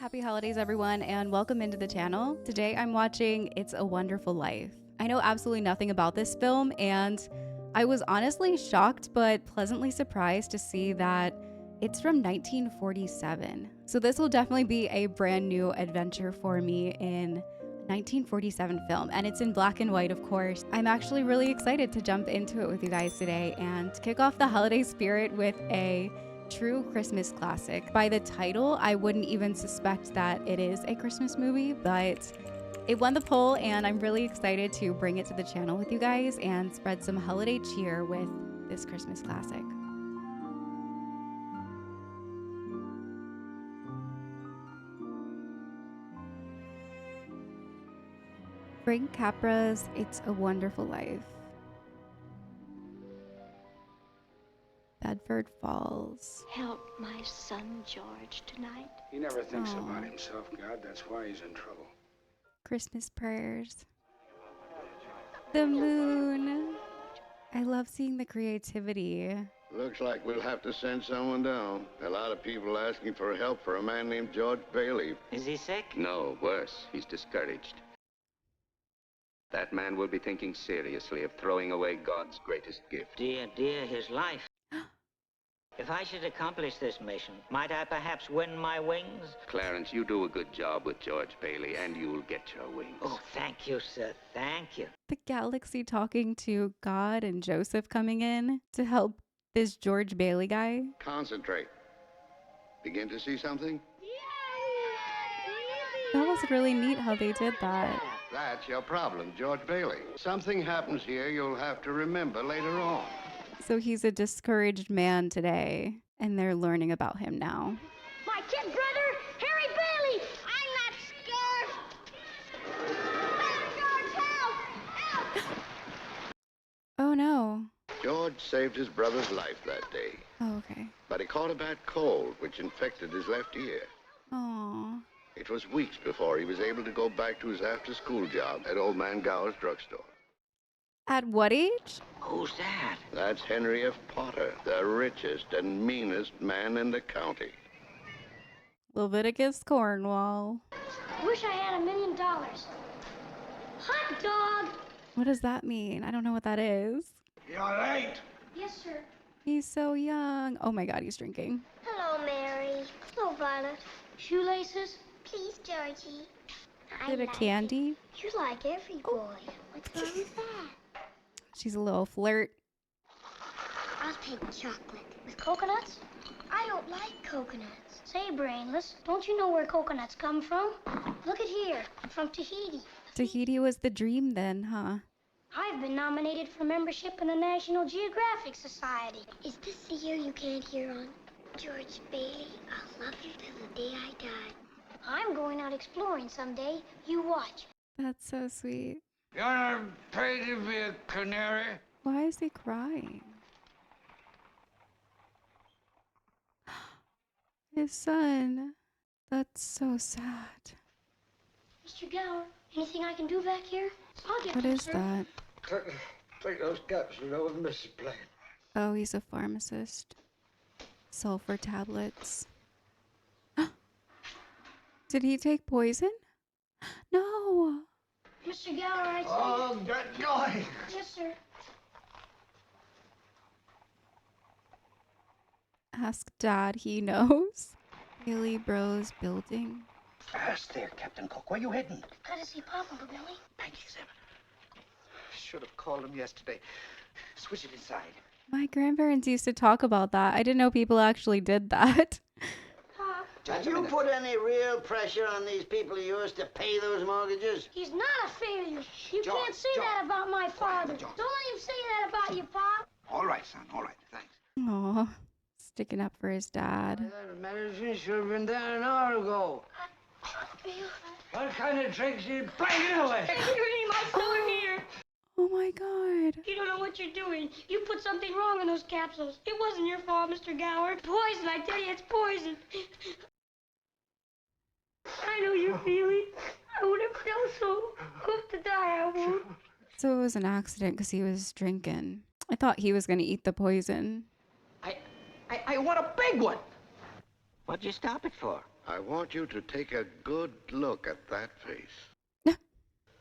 Happy holidays, everyone, and welcome into the channel. Today I'm watching It's a Wonderful Life. I know absolutely nothing about this film, and I was honestly shocked but pleasantly surprised to see that it's from 1947. So this will definitely be a brand new adventure for me in 1947 film, and it's in black and white, of course. I'm actually really excited to jump into it with you guys today and kick off the holiday spirit with a true Christmas classic. By the title, I wouldn't even suspect that it is a Christmas movie, but it won the poll, and I'm really excited to bring it to the channel with you guys and spread some holiday cheer with this Christmas classic. Frank Capra's It's a Wonderful Life. Bedford Falls. Help my son George tonight. He never thinks about himself, God. That's why he's in trouble. Christmas prayers. The moon. I love seeing the creativity. Looks like we'll have to send someone down. A lot of people asking for help for a man named George Bailey. Is he sick? No, worse. He's discouraged. That man will be thinking seriously of throwing away God's greatest gift. Dear, dear, his life. If I should accomplish this mission, might I perhaps win my wings? Clarence, you do a good job with George Bailey, and you'll get your wings. Oh, thank you, sir. Thank you. The galaxy talking to God and Joseph coming in to help this George Bailey guy. Concentrate. Begin to see something? That was really neat how they did that. That's your problem, George Bailey. Something happens here you'll have to remember later on. So he's a discouraged man today, and they're learning about him now. My kid brother, Harry Bailey! I'm not scared! George, help! Help! Oh no. George saved his brother's life that day. Oh, okay. But he caught a bad cold, which infected his left ear. Aww. It was weeks before he was able to go back to his after-school job at Old Man Gower's drugstore. At what age? Who's that? That's Henry F. Potter, the richest and meanest man in the county. Leviticus Cornwall. Wish I had $1 million. Hot dog! What does that mean? I don't know what that is. You're late. Yes, sir. He's so young. Oh my God, he's drinking. Hello, Mary. Hello, Violet. Shoelaces? Please, Georgie. Is it a candy? You like every boy. What's wrong with that? She's a little flirt. I'll take chocolate. With coconuts? I don't like coconuts. Say, Brainless, don't you know where coconuts come from? Look at here, from Tahiti. Tahiti was the dream then, huh? I've been nominated for membership in the National Geographic Society. Is this the year you can't hear on? George Bailey, I'll love you till the day I die. I'm going out exploring someday. You watch. That's so sweet. You're not paid to be a canary. Why is he crying? His son. That's so sad. Mr. Gower, anything I can do back here? I'll get What them, is sir. that? Take those capsules over to Mrs. Blaine. Oh, he's a pharmacist. Sulfur tablets. Did he take poison? No. Mr. Gower, I say. Oh, get going. Yes, sir. Ask Dad, he knows. Billy Bros building. Fast there, Captain Cook. Where you heading? Gotta see Papa, Billy. Thanks, Evert. Should have called him yesterday. Switch it inside. My grandparents used to talk about that. I didn't know people actually did that. Pop, Did you put any real pressure on these people of yours to pay those mortgages? he's not a failure. You George, can't say George. that about my father. George. Don't let him say that about you, Pop. All right, son. All right. Thanks. Aw, sticking up for his dad. That medicine should have been there an hour ago. Bill. What kind of tricks are you playing anyway? You're hurting my son here. Oh my God. You don't know what you're doing. You put something wrong in those capsules. It wasn't your fault, Mr. Gower. Poison, I tell you, it's poison. I know your feeling. I would have felt so. Hope to die, I won't. So it was an accident because he was drinking. I thought he was going to eat the poison. I want a big one. What'd you stop it for? I want you to take a good look at that face.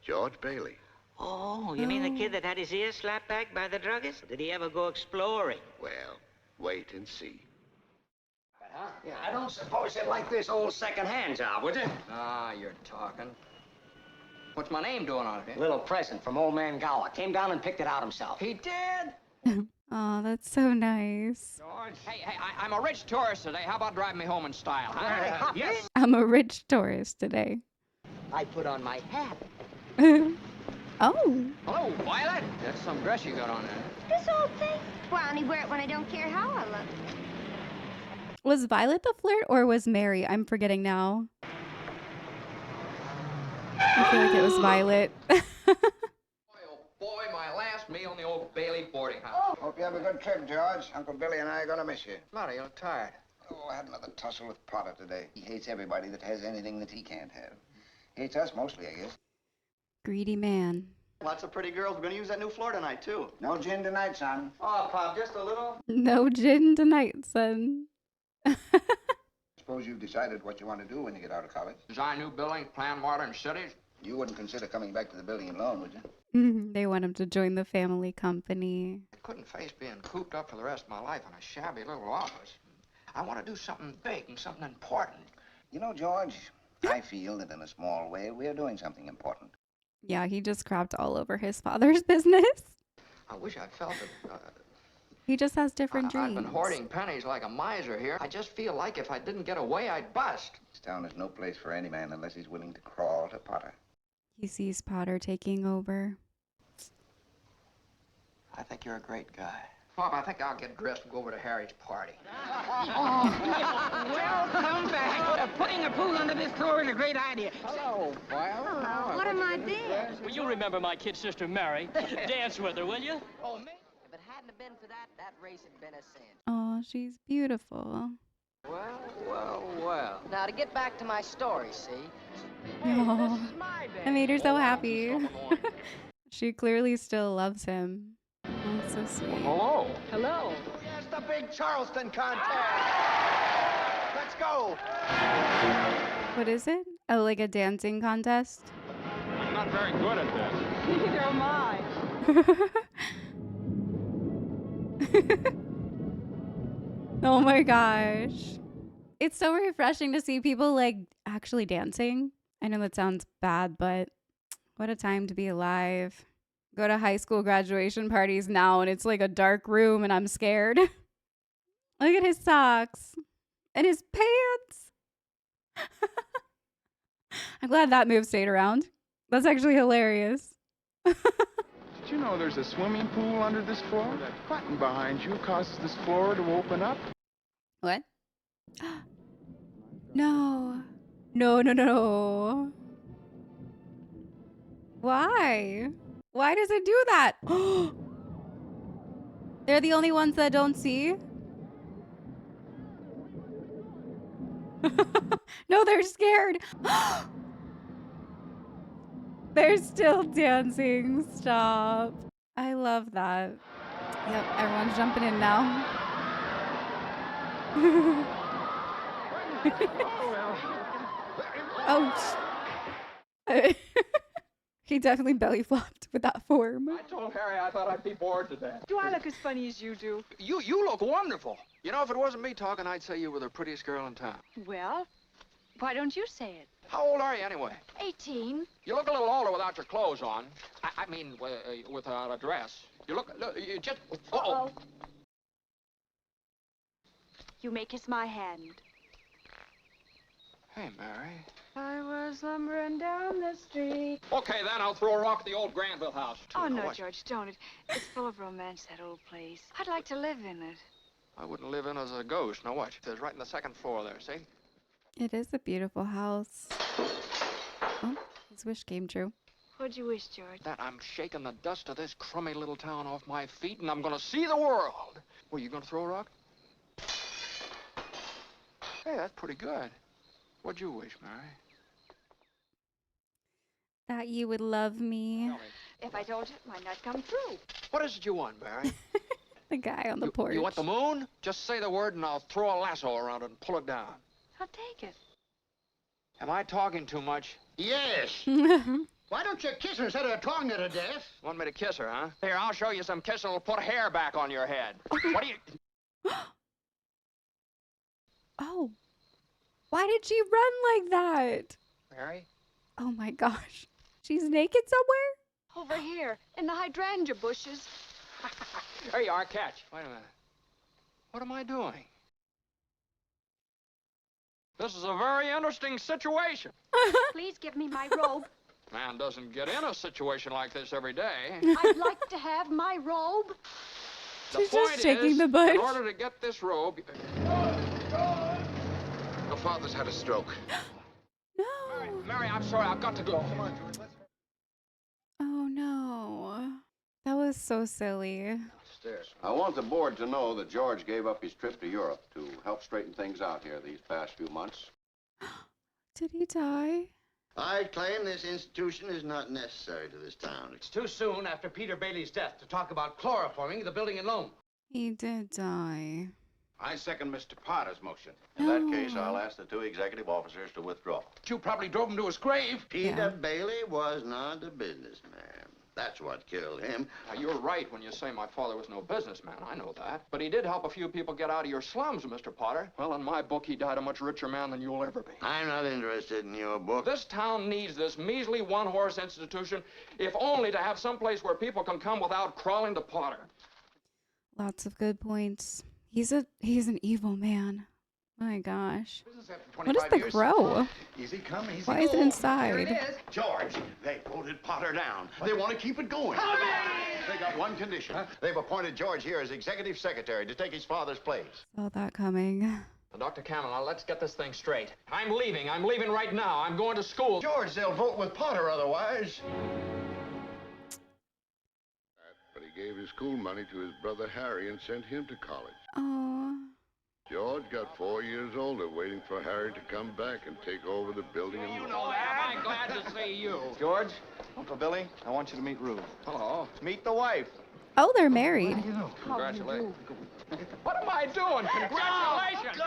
George Bailey. Oh, you mean the kid that had his ears slapped back by the druggist? Did he ever go exploring? Well, wait and see. Yeah, I don't suppose you'd like this old second-hand job, would you? Ah, you're talking. What's my name doing on it? Little present from old man Gower. Came down and picked it out himself. He did? Oh, that's so nice. George. Hey, I'm a rich tourist today. How about driving me home in style, huh? Yes. I'm a rich tourist today. I put on my hat. Oh. Hello, Violet. That's some dress you got on there. This old thing? Well, I only wear it when I don't care how I look. Was Violet the flirt or was Mary? I'm forgetting now. I feel like it was Violet. Boy, oh boy, my last meal in the old Bailey boarding house. Hope you have a good trip, George. Uncle Billy and I are gonna miss you. Matter, you look tired. Oh, I had another tussle with Potter today. He hates everybody that has anything that he can't have. Hates us mostly, I guess. Greedy man. Lots of pretty girls. We're gonna use that new floor tonight, too. No gin tonight, son. Oh, Pop, just a little. No gin tonight, son. Suppose you've decided what you want to do when you get out of college. Design new buildings, plan modern cities. You wouldn't consider coming back to the building alone, would you? They want him to join the family company. I couldn't face being cooped up for the rest of my life in a shabby little office. I want to do something big and something important. You know, George, I feel that in a small way, we're doing something important. Yeah, he just crapped all over his father's business. I wish I felt it. He just has different dreams. I've been hoarding pennies like a miser here. I just feel like if I didn't get away, I'd bust. This town is no place for any man unless he's willing to crawl to Potter. He sees Potter taking over. I think you're a great guy. Pop, I think I'll get dressed and go over to Harry's party. Welcome back. Putting a pool under this floor is a great idea. Hello, Violet. What am I there? Well, you remember my kid sister Mary. Dance with her, will you? Oh, me? If it hadn't have been for that, that race had been a sin. Oh, she's beautiful. Well. Now, to get back to my story, see? Oh, I made her so happy. She clearly still loves him. Oh, so sweet. Hello. Hello. Yes, the big Charleston contest. Let's go. What is it? Oh, like a dancing contest? I'm not very good at this. Neither am I. Oh my gosh. It's so refreshing to see people like actually dancing. I know that sounds bad, but what a time to be alive. Go to high school graduation parties now and it's like a dark room and I'm scared. Look at his socks and his pants. I'm glad that move stayed around. That's actually hilarious. Did you know there's a swimming pool under this floor? That button behind you causes this floor to open up. What? No. No. Why? Why does it do that? They're the only ones that don't see? No, they're scared. They're still dancing. Stop. I love that. Yep, everyone's jumping in now. Oh. He definitely belly flopped with that form. I told Harry I thought I'd be bored to death. Do I look as funny as you do? You look wonderful. You know, if it wasn't me talking, I'd say you were the prettiest girl in town. Well, why don't you say it? How old are you anyway? 18. You look a little older without your clothes on. I mean, without a dress. You you just... Uh-oh. You may kiss my hand. Hey, Mary. I was lumbering down the street. Okay, then I'll throw a rock at the old Granville house, too. Oh, Now, no, what? George, don't. It's full of romance, that old place. I'd like to live in it. I wouldn't live in as a ghost. Now, watch. There's right in the second floor there, see? It is a beautiful house. Oh, his wish came true. What'd you wish, George? That I'm shaking the dust of this crummy little town off my feet, and I'm gonna see the world. Well, you gonna throw a rock? Hey, that's pretty good. What'd you wish, Mary? That you would love me. If I told you, it might not come true. What is it you want, Mary? The guy on the porch. You want the moon? Just say the word, and I'll throw a lasso around it and pull it down. I'll take it. Am I talking too much? Yes. Why don't you kiss her instead of talking her to death? Want me to kiss her, huh? Here, I'll show you some kissing that'll put hair back on your head. What do you... Oh. Why did she run like that? Mary? Oh my gosh. She's naked somewhere? Over here, in the hydrangea bushes. There you are, catch. Wait a minute. What am I doing? This is a very interesting situation. Please give me my robe. Man doesn't get in a situation like this every day. I'd like to have my robe. She's just shaking the bush. In order to get this robe... Your father's had a stroke. No. Mary, I'm sorry. I've got to go. Come on, George. Let's... Oh no. That was so silly. Stairs. I want the board to know that George gave up his trip to Europe to help straighten things out here these past few months. Did he die? I claim this institution is not necessary to this town. It's too soon after Peter Bailey's death to talk about chloroforming the building in Lima. He did die. I second Mr. Potter's motion. In that case, I'll ask the two executive officers to withdraw. You probably drove him to his grave. Peter Bailey was not a businessman. That's what killed him. Now, you're right when you say my father was no businessman. I know that. But he did help a few people get out of your slums, Mr. Potter. Well, in my book, he died a much richer man than you'll ever be. I'm not interested in your book. This town needs this measly one-horse institution, if only to have some place where people can come without crawling to Potter. Lots of good points. He's an evil man. My gosh. What is the crow? Easy come, easy Why is it inside? Here it is. George, they voted Potter down. They want to keep it going. They got one condition. They've appointed George here as executive secretary to take his father's place. Saw that coming. Now, Dr. Cameron, now let's get this thing straight. I'm leaving. I'm leaving right now. I'm going to school. George, they'll vote with Potter otherwise. But he gave his school money to his brother Harry and sent him to college. Oh. George got 4 years older waiting for Harry to come back and take over the building. You know that. I'm glad to see you. George, Uncle Billy, I want you to meet Ruth. Hello. Meet the wife. Oh, they're married. Congratulations. What am I doing? Congratulations.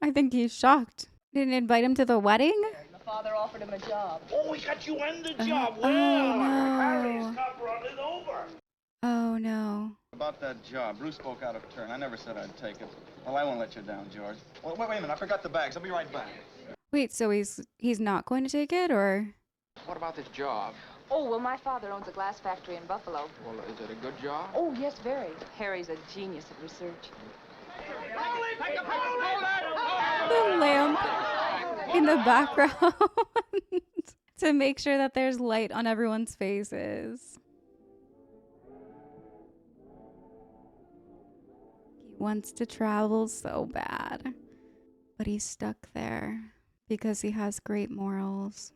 I think he's shocked. Didn't invite him to the wedding? The father offered him a job. Oh, he got you in the job. Oh, no. Harry's not running over. Oh, no. About that job, Bruce spoke out of turn. I never said I'd take it. Well, I won't let you down, George. Well, wait a minute. I forgot the bags. I'll be right back. Wait, so he's not going to take it, or? What about this job? Oh, well, my father owns a glass factory in Buffalo. Well, is it a good job? Oh, yes, very. Harry's a genius at research. The lamp in the background to make sure that there's light on everyone's faces. He wants to travel so bad, but he's stuck there because he has great morals.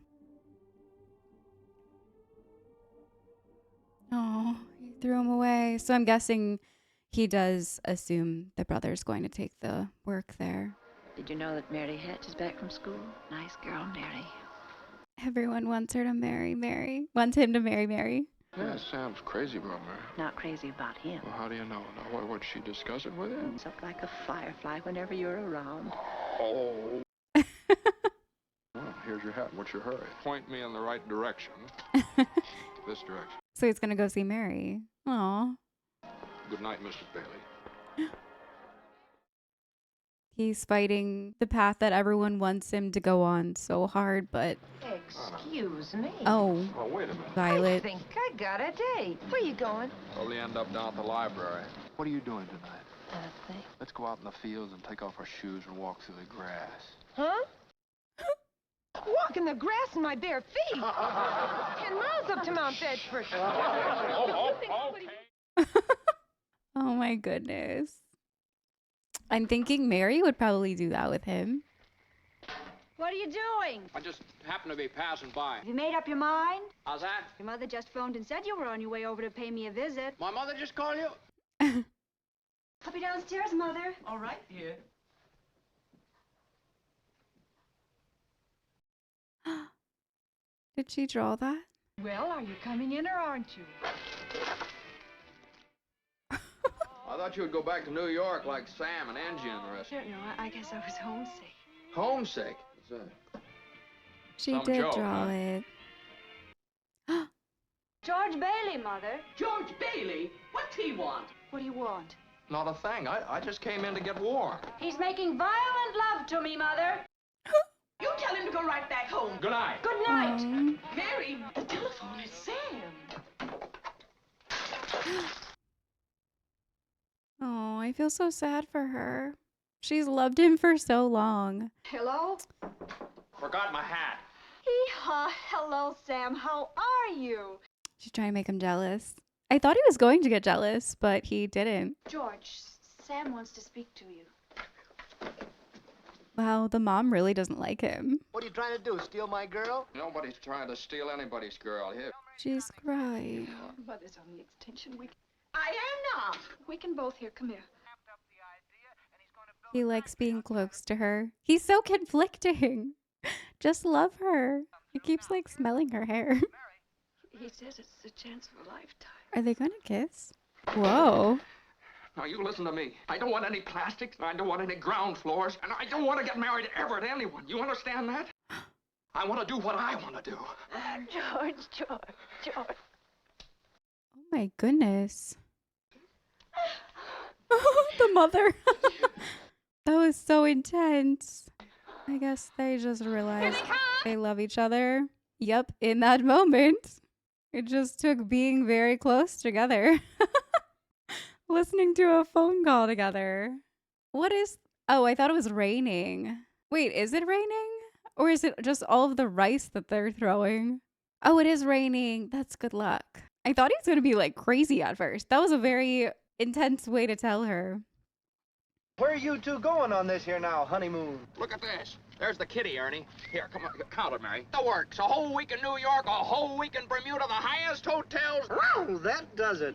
Oh, he threw him away. So I'm guessing he does assume the brother's going to take the work there. Did you know that Mary Hatch is back from school? Nice girl, Mary. Everyone wants her to marry Mary. Wants him to marry Mary. Yeah, Sam's crazy about Mary. Not crazy about him. Well, how do you know? Now, what, she discuss it with him? It's up like a firefly whenever you're around. Oh. Well, here's your hat. What's your hurry? Point me in the right direction. This direction. So he's going to go see Mary. Aw. Good night, Mrs. Bailey. He's fighting the path that everyone wants him to go on so hard, but... Excuse me. Oh, Oh, wait a minute. Violet. I think I got a date. Where you going? Probably end up down at the library. What are you doing tonight? Nothing. Let's go out in the fields and take off our shoes and walk through the grass. Huh? Walk in the grass in my bare feet. 10 miles up to Mount Bedford. Oh my goodness. I'm thinking Mary would probably do that with him. What are you doing? I just happened to be passing by. Have you made up your mind? How's that? Your mother just phoned and said you were on your way over to pay me a visit. My mother just called you? I'll be downstairs, Mother. All right, dear. Did she draw that? Well, are you coming in or aren't you? I thought you would go back to New York like Sam and Angie and the rest. No, I guess I was homesick. Homesick? She Some did joke, draw huh? it. George Bailey, Mother. George Bailey? What's he want? What do you want? Not a thing. I just came in to get warm. He's making violent love to me, Mother. You tell him to go right back home. Good night. Good night. Mary, the telephone is Sam. Oh, I feel so sad for her. She's loved him for so long. Hello? Forgot my hat. Hee-haw. Hello, Sam. How are you? She's trying to make him jealous. I thought he was going to get jealous, but he didn't. George, Sam wants to speak to you. Wow, the mom really doesn't like him. What are you trying to do, steal my girl? Nobody's trying to steal anybody's girl here. She's crying. Mother's on the extension. I am not. We can both hear. Come here. He likes being close to her. He's so conflicting. Just love her. He keeps like smelling her hair. He says it's the chance of a lifetime. Are they gonna kiss? Whoa. Now, you listen to me. I don't want any plastics, I don't want any ground floors, and I don't want to get married ever to anyone. You understand that? I want to do what I want to do. George. Oh my goodness. The mother. That was so intense. I guess they just realized they love each other. Yep, in that moment. It just took being very close together. Listening to a phone call together. What is... Oh, I thought it was raining. Wait, is it raining? Or is it just all of the rice that they're throwing? Oh, it is raining. That's good luck. I thought he was going to be like crazy at first. That was a very intense way to tell her. Where are you two going on this here now, honeymoon? Look at this. There's the kitty, Ernie. Here, come on, count it, Mary. The works. A whole week in New York, a whole week in Bermuda, the highest hotels. Wow, that does it.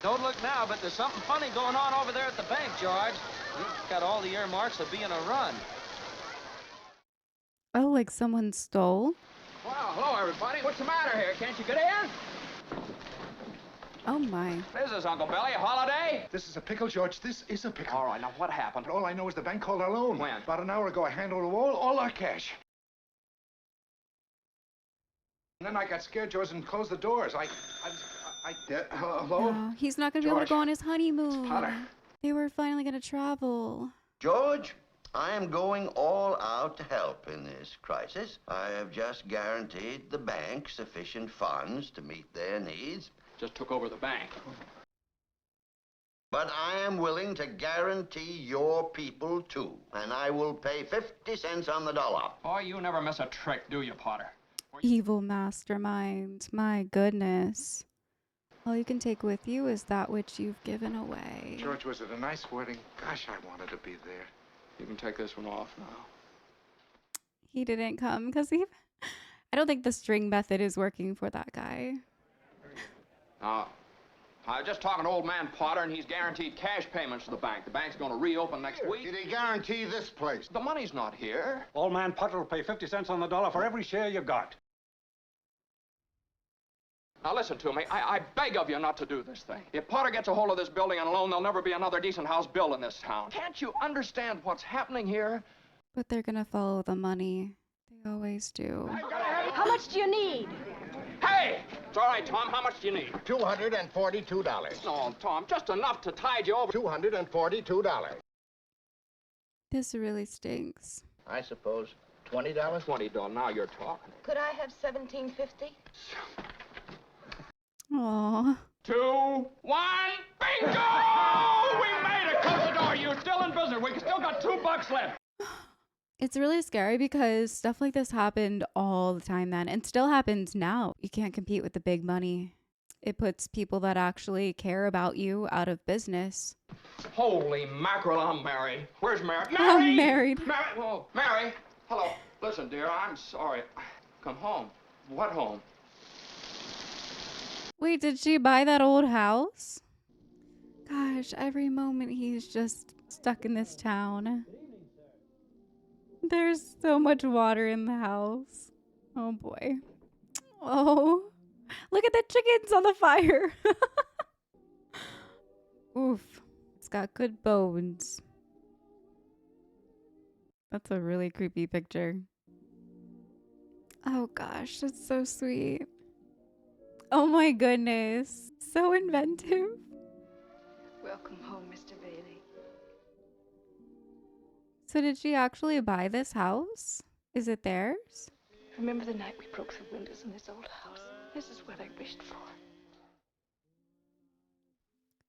Don't look now, but there's something funny going on over there at the bank, George. We've got all the earmarks of being a run. Oh, like someone stole? Well, hello, everybody. What's the matter here? Can't you get in? Oh, my. This is Uncle Billy. A holiday? This is a pickle, George. This is a pickle. All right, now what happened? All I know is the bank called our loan. When? About an hour ago, I handed over all our cash. And then I got scared, George, and closed the doors. Hello? No, he's not going to be able to go on his honeymoon. Potter. They were finally going to travel. George, I am going all out to help in this crisis. I have just guaranteed the bank sufficient funds to meet their needs. Just took over the bank. But I am willing to guarantee your people, too. And I will pay 50 cents on the dollar. Boy, you never miss a trick, do you, Potter? Evil mastermind. My goodness. All you can take with you is that which you've given away. George, was it a nice wedding? Gosh, I wanted to be there. You can take this one off now. He didn't come because he... I don't think the string method is working for that guy. Now, I was just talking to old man Potter, and he's guaranteed cash payments to the bank. The bank's going to reopen next week. Did he guarantee this place? The money's not here. Old man Potter will pay 50 cents on the dollar for every share you got. Now, listen to me. I beg of you not to do this thing. If Potter gets a hold of this building and alone, there'll never be another decent house built in this town. Can't you understand what's happening here? But they're going to follow the money. They always do. How much do you need? Hey! It's all right, Tom. How much do you need? $242. No, Tom, just enough to tide you over. $242. This really stinks. I suppose $20? $20. Now you're talking. Could I have $17.50? Aww. 2, 1, bingo! We made it! Close the door. You're still in business. We still got $2 left. It's really scary because stuff like this happened all the time then and still happens now. You can't compete with the big money. It puts people that actually care about you out of business. Holy mackerel, I'm married. Where's Mary? Mary! I'm married. Mary! Oh, Mary! Hello. Listen, dear, I'm sorry. Come home. What home? Wait, did she buy that old house? Gosh, every moment he's just stuck in this town. There's so much water in the house. Oh boy. Oh, look at the chickens on the fire. Oof, it's got good bones. That's a really creepy picture. Oh gosh, that's so sweet. Oh my goodness. So inventive. Welcome home, Mr. Bailey. So did she actually buy this house? Is it theirs? Remember the night we broke the windows in this old house? This is what I wished for.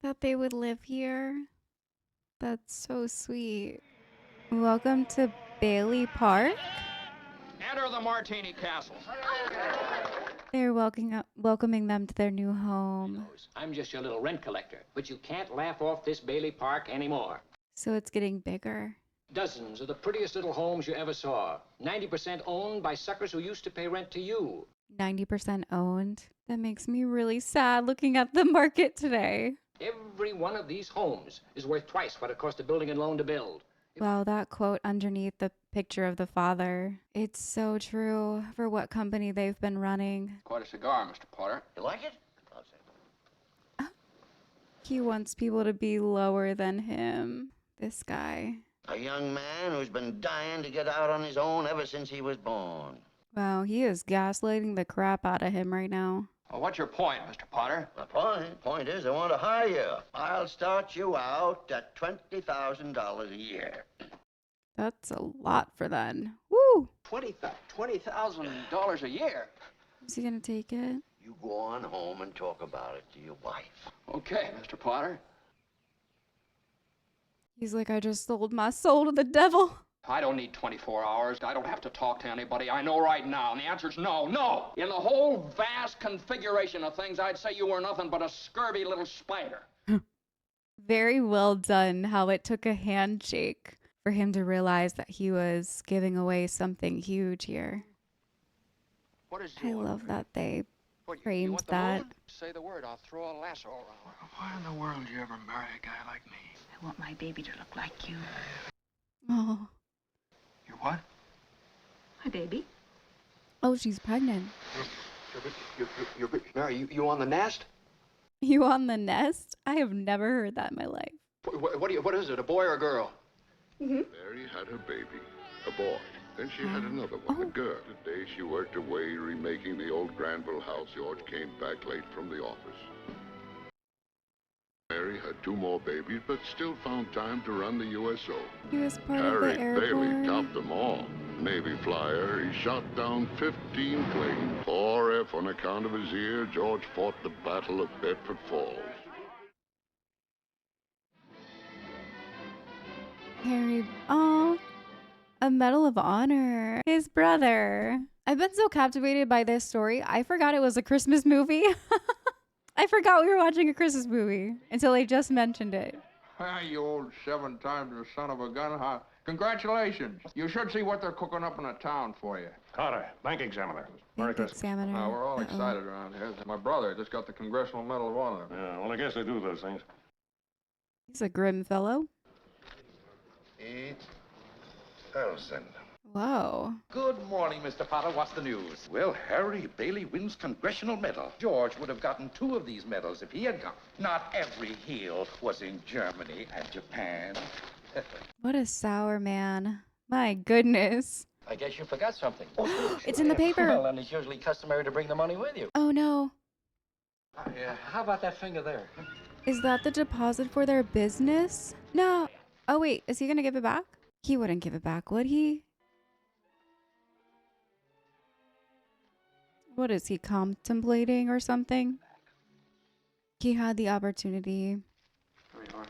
That they would live here? That's so sweet. Welcome to Bailey Park. Enter the Martini Castle. They're welcoming them to their new home. I'm just your little rent collector, but you can't laugh off this Bailey Park anymore. So it's getting bigger. Dozens of the prettiest little homes you ever saw. 90% owned by suckers who used to pay rent to you. 90% owned. That makes me really sad looking at the market today. Every one of these homes is worth twice what it cost a building and loan to build. Wow, that quote underneath the picture of the father. It's so true for what company they've been running. Quite a cigar, Mr. Potter. You like it? I'll say. He wants people to be lower than him. This guy. A young man who's been dying to get out on his own ever since he was born. Wow, he is gaslighting the crap out of him right now. Well, what's your point, Mr. Potter? My point is I want to hire you. I'll start you out at $20,000 a year. That's a lot for then. Woo! $20,000 a year? Is he gonna take it? You go on home and talk about it to your wife. Okay, Mr. Potter. He's like, I just sold my soul to the devil. I don't need 24 hours. I don't have to talk to anybody. I know right now. And the answer's no, no. In the whole vast configuration of things, I'd say you were nothing but a scurvy little spider. Very well done how it took a handshake for him to realize that he was giving away something huge here. What is I love that they framed you want the that. moon? Say the word. I'll throw a lasso around. Why in the world would you ever marry a guy like me? I want my baby to look like you. Oh. Your what? My baby. Oh, she's pregnant. Mary, you on the nest? You on the nest? I have never heard that in my life. What is it, a boy or a girl? Mary had her baby, a boy. Then she had another one, a girl. The day she worked away remaking the old Granville house, George came back late from the office. Mary had 2 more babies, but still found time to run the USO. He was part Harry of the airborne. Bailey topped them all. Navy flyer, he shot down 15 planes. 4F on account of his ear, George fought the Battle of Bedford Falls. Harry, oh, a Medal of Honor. His brother. I've been so captivated by this story, I forgot it was a Christmas movie. I forgot we were watching a Christmas movie until they just mentioned it. Ah, you old 7 times the son of a gun. Huh? Congratulations. You should see what they're cooking up in the town for you. Carter, bank examiner. Merry Christmas. Examiner. We're all excited around here. My brother just got the Congressional Medal of Honor. Yeah, well, I guess they do those things. He's a grim fellow. 8,000. Whoa. Good morning, Mr. Potter. What's the news? Well, Harry Bailey wins Congressional Medal. George would have gotten 2 of these medals if he had gone. Not every heel was in Germany and Japan. What a sour man. My goodness. I guess you forgot something. It's in the paper. Well, and it's usually customary to bring the money with you. Oh no. How about that finger there? Is that the deposit for their business? No. Oh wait, is he gonna give it back? He wouldn't give it back, would he? What is he contemplating or something? He had the opportunity. There you are.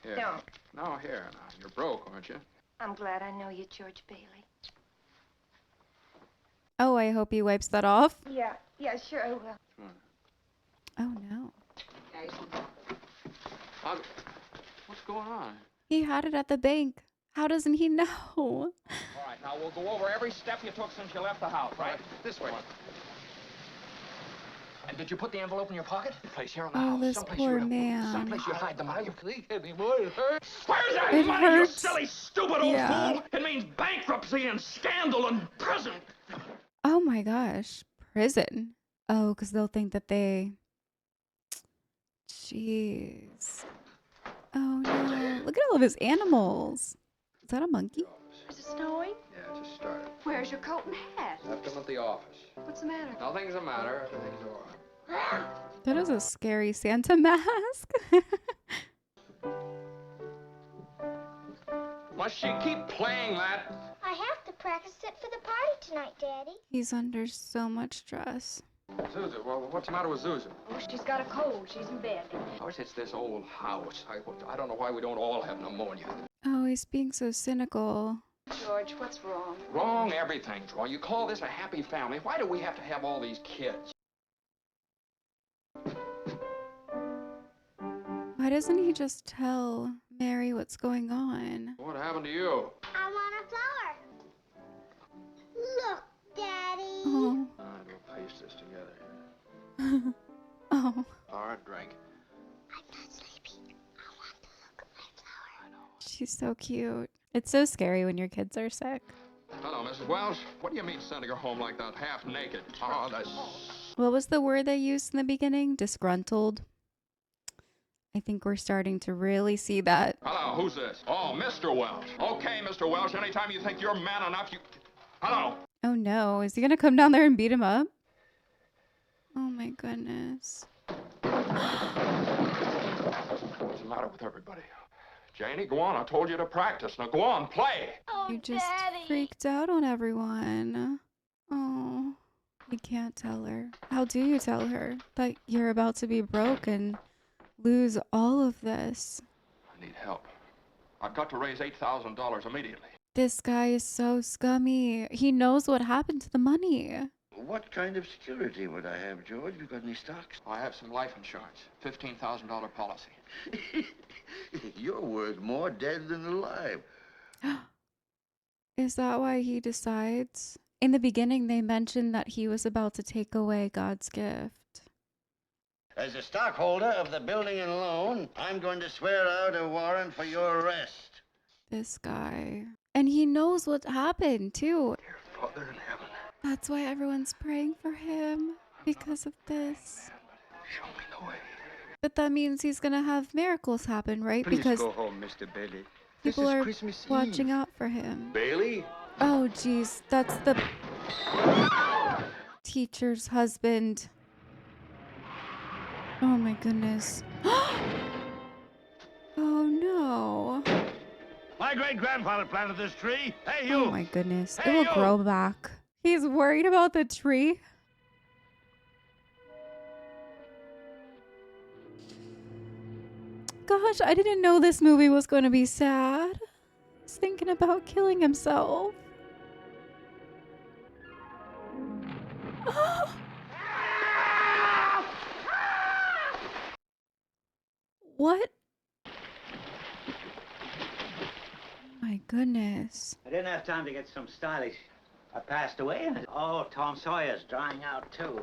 Here. Don't. No, here. Now, you're broke, aren't you? I'm glad I know you, George Bailey. Oh, I hope he wipes that off. Yeah, sure I will. Oh no. What's going on? He had it at the bank. How doesn't he know? All right, now we'll go over every step you took since you left the house, right? This way. And did you put the envelope in your pocket? Place here in the Oh, house. this Someplace poor you man. Someplace you hide the money. You can't anymore. It hurts. Where's that It money, hurts. you silly, stupid old Yeah. fool? It means bankruptcy and scandal and prison. Oh my gosh. Prison. Oh, because they'll think that they... Jeez. Oh no. Look at all of his animals. Is that a monkey? Is it snowing? Yeah, it just started. Where's your coat and hat? Left them at the office. What's the matter? Nothing's the matter. Everything's all right. That is a scary Santa mask. Must she keep playing that? I have to practice it for the party tonight, Daddy. He's under so much stress. Zuzu, well, what's the matter with Zuzu? Oh, she's got a cold. She's in bed. Of course, it's this old house. I don't know why we don't all have pneumonia. Oh, he's being so cynical. George, what's wrong? Wrong, everything's wrong. You call this a happy family? Why do we have to have all these kids? Why doesn't he just tell Mary what's going on? What happened to you? I want a flower. Look, Daddy. Oh. We'll paste this together. Oh. All right, drink. I'm not sleepy. I want to look at my flower. I know. She's so cute. It's so scary when your kids are sick. Hello, Mrs. Welsh. What do you mean sending her home like that, half naked? Oh, that's... What was the word they used in the beginning? Disgruntled. I think we're starting to really see that. Hello, who's this? Oh, Mr. Welsh. Okay, Mr. Welsh, anytime you think you're man enough, you... Hello. Oh no, is he gonna come down there and beat him up? Oh my goodness. What's the matter with everybody? Janie, go on. I told you to practice. Now go on, play. Oh, You just Daddy. freaked out on everyone. Oh, you can't tell her. How do you tell her that you're about to be broke and lose all of this? I need help. I've got to raise $8,000 immediately. This guy is so scummy. He knows what happened to the money. What kind of security would I have, George? You got any stocks? I have some life insurance. $15,000 policy. You're worth more dead than alive. Is that why he decides? In the beginning, they mentioned that he was about to take away God's gift. As a stockholder of the building and loan, I'm going to swear out a warrant for your arrest. This guy. And he knows what happened, too. Dear Father in heaven. That's why everyone's praying for him. Because of this. Show me the way. But that means he's gonna have miracles happen, right? Please because go home, Mr. Bailey. people This is are Christmas watching Eve. out for him. Bailey? Oh, jeez. That's the teacher's husband. Oh, my goodness. Oh, no. My great-grandfather planted this tree. Hey, you. Oh, my goodness. Hey, it will you. grow back. He's worried about the tree. Gosh, I didn't know this movie was going to be sad. He's thinking about killing himself. What? My goodness. I didn't have time to get some stylish. I passed away and oh, Tom Sawyer's drying out too.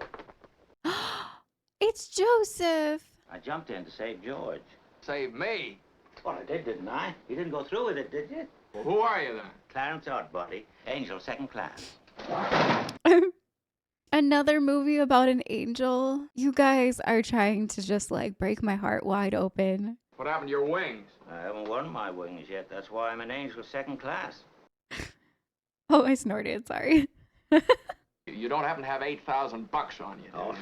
It's Joseph. I jumped in to save George. Save me? Well, I did, didn't I? You didn't go through with it, did you? Well, who are you then? Clarence Oddbody, Angel, second class. Another movie about an angel. You guys are trying to just like break my heart wide open. What happened to your wings? I haven't worn my wings yet. That's why I'm an Angel, second class. Oh, I snorted. Sorry. You don't happen to have $8,000 on you, do Oh,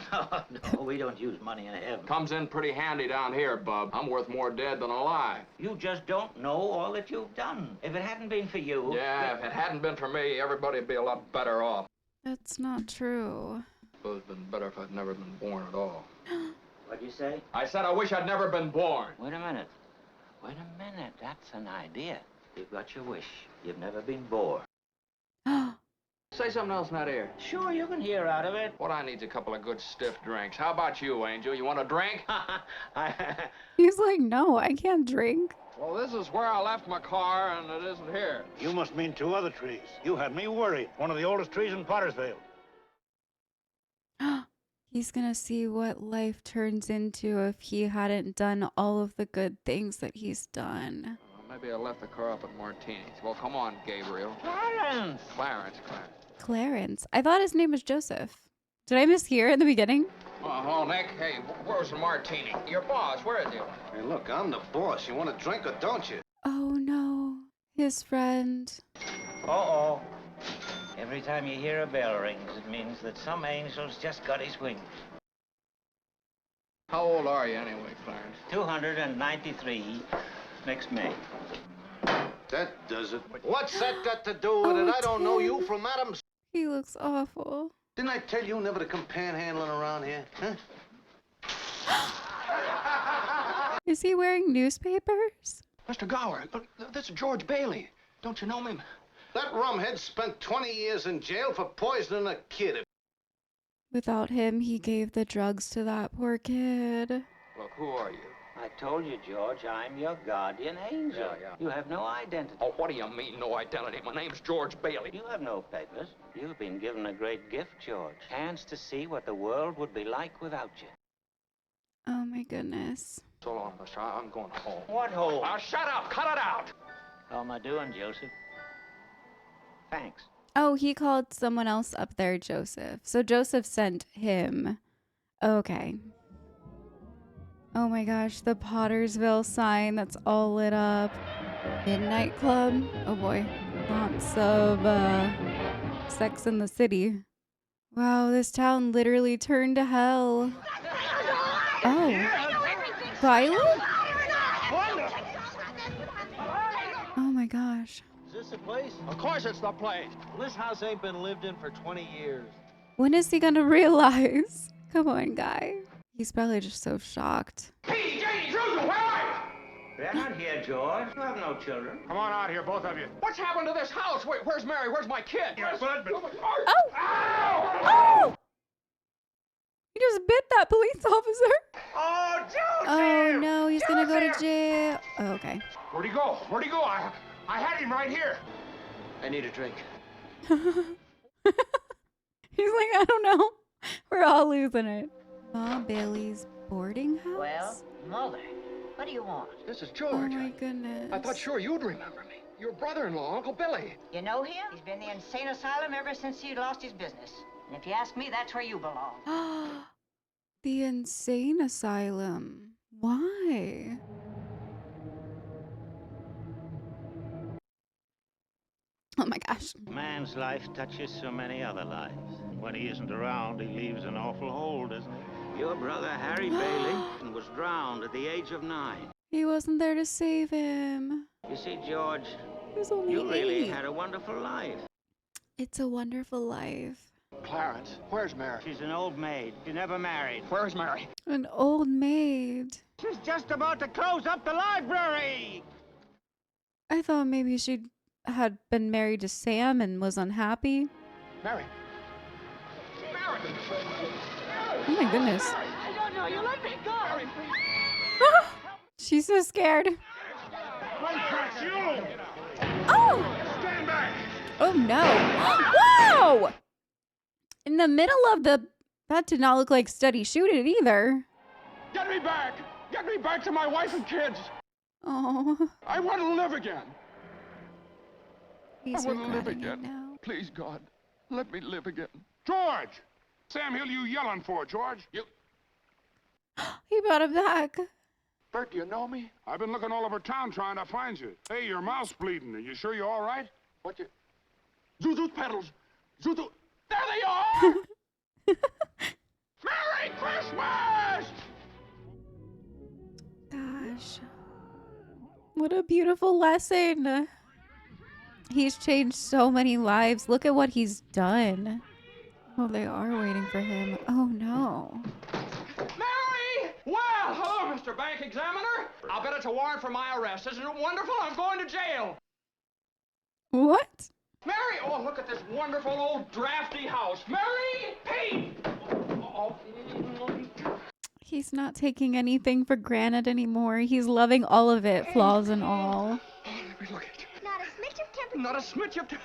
you? no, we don't use money in heaven. Comes in pretty handy down here, bub. I'm worth more dead than alive. You just don't know all that you've done. If it hadn't been for you... Yeah, if it hadn't been for me, everybody'd be a lot better off. That's not true. It would have been better if I'd never been born at all. What'd you say? I said I wish I'd never been born. Wait a minute. Wait a minute. That's an idea. You've got your wish. You've never been bored. Say something else in that ear. Sure, you can hear out of it. What I need's a couple of good stiff drinks. How about you, Angel? You want a drink? He's like, no, I can't drink. Well, this is where I left my car, and it isn't here. You must mean two other trees. You had me worried. One of the oldest trees in Pottersville. He's gonna see what life turns into if he hadn't done all of the good things that he's done. Well, maybe I left the car up at Martini's. Well, come on, Gabriel. Clarence! Clarence. Clarence. I thought his name was Joseph. Did I mishear in the beginning? Oh, Nick. Hey, where's the martini? Your boss, where is he? Hey, look, I'm the boss. You want a drink or don't you? Oh no. His friend. Uh-oh. Every time you hear a bell rings, it means that some angel's just got his wings. How old are you anyway, Clarence? 293 next May. That does it. What's that got to do with it? I don't know you from Adam's. He looks awful. Didn't I tell you never to come panhandling around here? Huh? Is he wearing newspapers? Mr. Gower, look, this is George Bailey. Don't you know him? That rumhead spent 20 years in jail for poisoning a kid. Without him, he gave the drugs to that poor kid. Look, who are you? I told you, George, I'm your guardian angel. Yeah. You have no identity. Oh, what do you mean, no identity? My name's George Bailey. You have no papers. You've been given a great gift, George. Chance to see what the world would be like without you. Oh my goodness. So long, mister. I'm going home. What home? Now, shut up! Cut it out! How am I doing, Joseph? Thanks. Oh, he called someone else up there Joseph. So Joseph sent him. Okay. Oh my gosh, the Pottersville sign that's all lit up. Midnight Club. Oh boy. Lots of Sex in the City. Wow, this town literally turned to hell. Oh. Violent? Oh my gosh. Is this the place? Of course it's the place. Well, this house ain't been lived in for 20 years. When is he gonna realize? Come on, guy. He's probably just so shocked. Hey, Janie, Susan, where are you? They're not here, George. You have no children. Come on out here, both of you. What's happened to this house? Where's Mary? Where's my kid? Oh! Oh! He just bit that police officer. Oh, Joseph! Oh no, he's gonna go to jail. Oh, okay. Where'd he go? Where'd he go? I had him right here. I need a drink. He's like, I don't know. We're all losing it. Ma Bailey's boarding house? Well, Mother, what do you want? This is Oh George. my goodness. I thought sure you'd remember me. Your brother-in-law, Uncle Billy. You know him? He's been in the insane asylum ever since he lost his business. And if you ask me, that's where you belong. The insane asylum. Why? Oh my gosh. Man's life touches so many other lives. When he isn't around, he leaves an awful hole, doesn't he? Your brother, Harry Bailey, was drowned at the age of 9. He wasn't there to save him. You see, George, He was only you really 8. had a wonderful life. It's a wonderful life. Clarence, where's Mary? She's an old maid. She never married. Where's Mary? An old maid. She's just about to close up the library. I thought maybe she had been married to Sam and was unhappy. Mary. Mary! Oh my goodness. I don't know. You let me go. She's so scared. You! Oh! Stand back! Oh no. Whoa! In the middle of the... That did not look like steady shooting either. Get me back! Get me back to my wife and kids! Oh. I want to live again. He's I want to live regretting it again. now. Please, God, let me live again. George! Sam Hill, you yelling for, George? You... He brought him back. Bert, do you know me? I've been looking all over town trying to find you. Hey, your mouth's bleeding. Are you sure you're all right? What you... Zuzu's pedals. Zuzu... There they are! Merry Christmas! Gosh. What a beautiful lesson. He's changed so many lives. Look at what he's done. Oh, they are waiting for him. Oh, no. Mary! Well, hello, Mr. Bank Examiner. I'll bet it's a warrant for my arrest. Isn't it wonderful? I'm going to jail. What? Mary! Oh, look at this wonderful old drafty house. Mary! Pete! Oh. He's not taking anything for granted anymore. He's loving all of it, flaws and all. Let me look at you. Not a smidge of temper. Not a smidge of temper.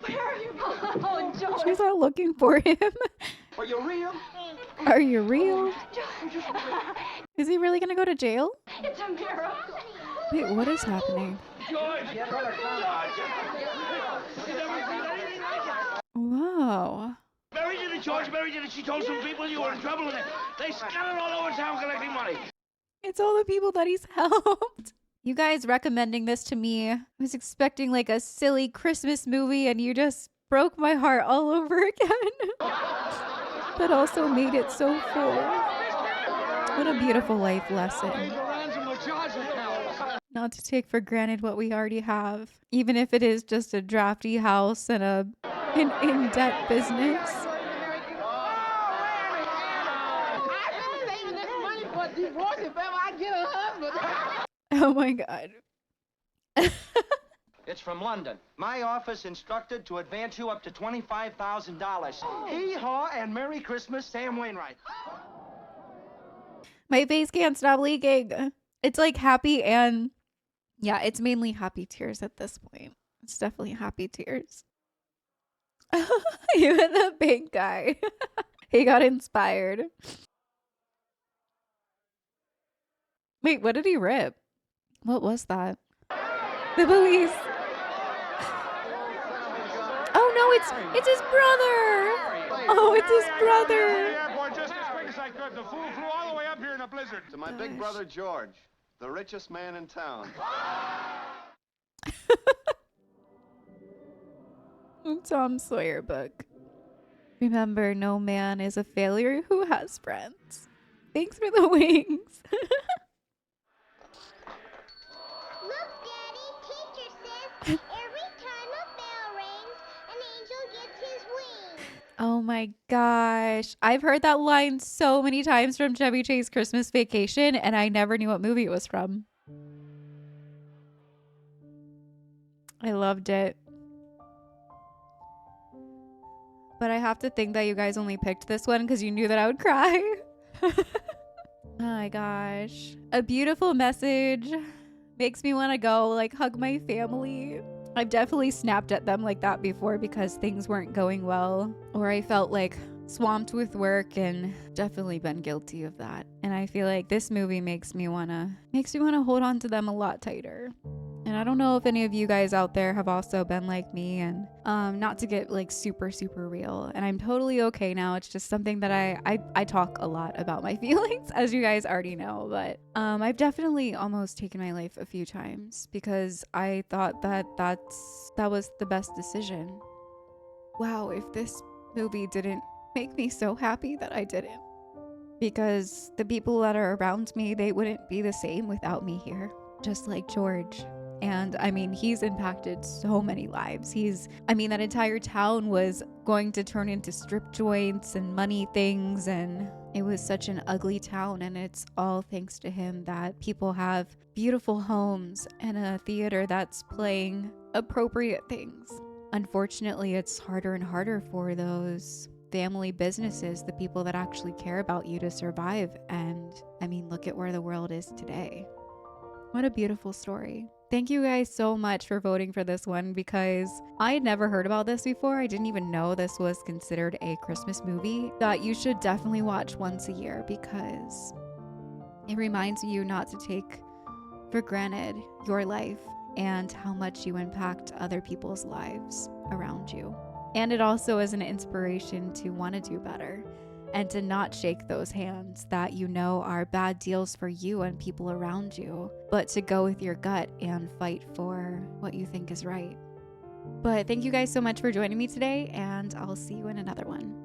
Where are you going? Oh, George. She's not looking for him. Are you real? Are you real? George. Is he really gonna go to jail? It's a miracle. Wait, what is happening? George! Whoa. Mary did it, George. Mary did it. She told some people you were in trouble and they scattered all over town collecting money. It's all the people that he's helped. You guys recommending this to me. I was expecting like a silly Christmas movie and you just broke my heart all over again. But also made it so full. What a beautiful life lesson. Not to take for granted what we already have, even if it is just a drafty house and an in-debt business. Oh my God. It's from London. My office instructed to advance you up to $25,000. Hee-haw and Merry Christmas, Sam Wainwright. My face can't stop leaking. It's like happy and... yeah, it's mainly happy tears at this point. It's definitely happy tears. Even the bank guy. He got inspired. Wait, what did he rip? What was that? The police. Oh no, it's his brother. Oh, it's his brother. Just as quick as I could. The fool flew all the way up here in a blizzard. To my big brother George, the richest man in town. Tom Sawyer book. Remember, no man is a failure who has friends. Thanks for the wings. Every time a bell rings, an angel gets his wings. Oh my gosh. I've heard that line so many times from Chevy Chase Christmas Vacation, and I never knew what movie it was from. I loved it. But I have to think that you guys only picked this one because you knew that I would cry. Oh my gosh. A beautiful message. Makes me want to go like hug my family. I've definitely snapped at them like that before because things weren't going well, or I felt like swamped with work, and definitely been guilty of that. And I feel like this movie makes me want to hold on to them a lot tighter. And I don't know if any of you guys out there have also been like me, and not to get like super real, and I'm totally okay now. It's just something that I talk a lot about my feelings, as you guys already know. But I've definitely almost taken my life a few times because I thought that was the best decision. Wow, if this movie didn't make me so happy that I didn't, because the people that are around me, they wouldn't be the same without me here, just like George. And I mean, he's impacted so many lives. That entire town was going to turn into strip joints and money things. And it was such an ugly town. And it's all thanks to him that people have beautiful homes and a theater that's playing appropriate things. Unfortunately, it's harder and harder for those family businesses, the people that actually care about you, to survive. And I mean, look at where the world is today. What a beautiful story. Thank you guys so much for voting for this one, because I had never heard about this before. I didn't even know this was considered a Christmas movie that you should definitely watch once a year, because it reminds you not to take for granted your life and how much you impact other people's lives around you. And it also is an inspiration to want to do better and to not shake those hands that you know are bad deals for you and people around you, but to go with your gut and fight for what you think is right. But thank you guys so much for joining me today, and I'll see you in another one.